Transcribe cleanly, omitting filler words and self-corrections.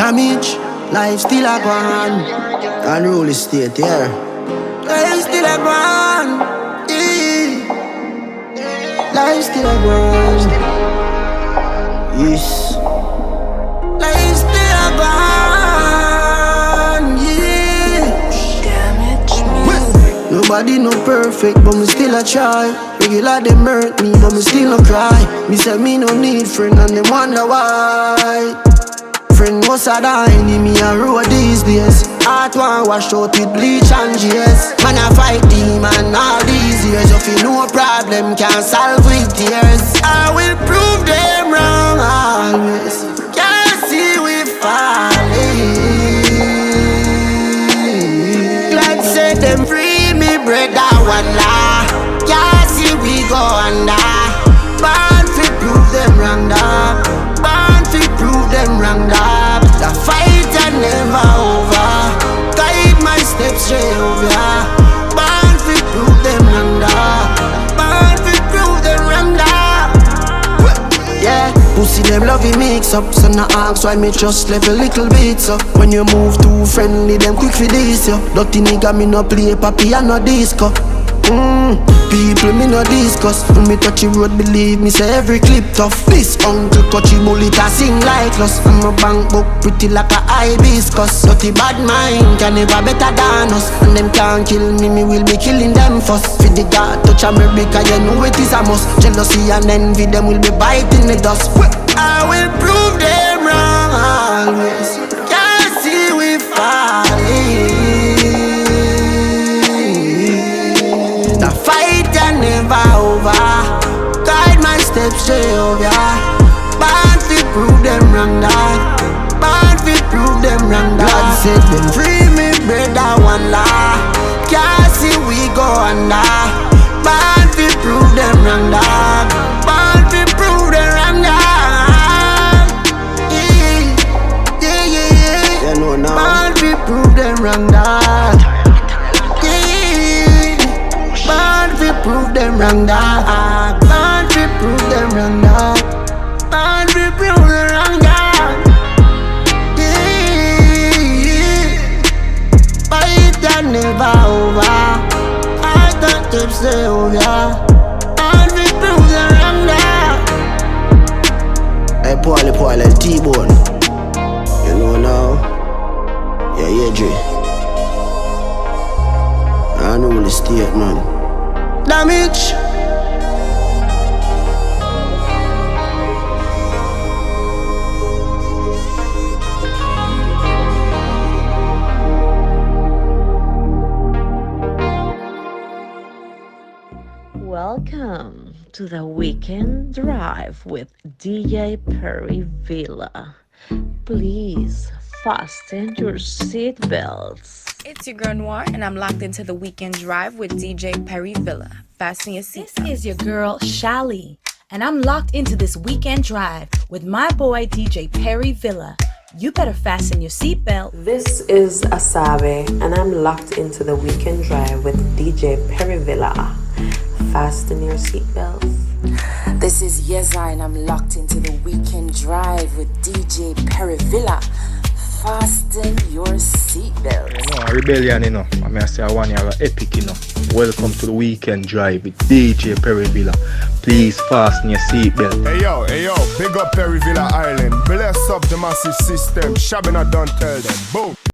Damage, life still a Gwaan. Unruly state, yeah. Life still a Gwaan. Life still a Gwaan. Yes. Life still a Gwaan. Yeah. Damage Musiq. Nobody no perfect, but me still a try. Regular them hurt me, but me still no cry. Me say me no need friend, and them wonder why. Friend was a enemy a road these days. Heart one wash out with bleach and GS. Man a fight demon all these years. If you no problem can solve with tears. I will prove them wrong always. Can't see we falling. Glad say them free me brother one law. Can't see we go under. Born fi prove them wrong dog. Born fi prove them wrong dog. The fight a never over. Guide my steps Jehovah. Born fi prove them wrong dog. Born fi prove them wrong dog. Yeah, pussy them love you mix up. So now ask why me just level little bits up. When you move too friendly, them quick for this yo. Dirty nigga me no play papi and no disco. People me no discuss. When me touch the road, believe me say every clip tough. This uncle touchy bullet a sing like us. I'm a bank book pretty like a hibiscus. Dirty bad mind can never better than us. And them can't kill me, me will be killing them first. For the God touch America, you know it is a must. Jealousy and envy, them will be biting the dust. I will prove them wrong always. Can't see we falling. The fight and never over. Guide my steps Jehovah. Born fi prove them wrong dog. Born fi prove them wrong dog. God said them free me brother one law. Can't see we go under. Born fi prove them wrong dog. Born fi prove them wrong dog. Yeah, yeah, yeah. You know now. Born fi prove them wrong dog. Born fi prove them wrong dog. Born fi prove them wrong dog. Born fi prove them wrong dog. Yeah. Fight that never over. Heart that keeps stay over. Born fi prove them wrong dog. Hey, Paul, T-Bone. You know now. Yeah, Dre. I know the state, man. Damage. Welcome to the weekend drive with DJ Perryvilla. Please fasten your seatbelts. It's your girl Noir, and I'm locked into the weekend drive with DJ Perryvilla. Fasten your seatbelts. This is your girl Shally, and I'm locked into this weekend drive with my boy DJ Perryvilla. You better fasten your seatbelt. This is Asabe, and I'm locked into the weekend drive with DJ Perryvilla. Fasten your seatbelts. This is Yeza, and I'm locked into the weekend drive with DJ Perryvilla. Fasten your seatbelt. You know, a rebellion, you know. I mean, I say I want you have an epic, you know. Welcome to the weekend drive with DJ Perryvilla. Please fasten your seatbelt. Hey yo, big up Perryvilla Island. Bless up the massive system. Shabina don't tell them. Boom.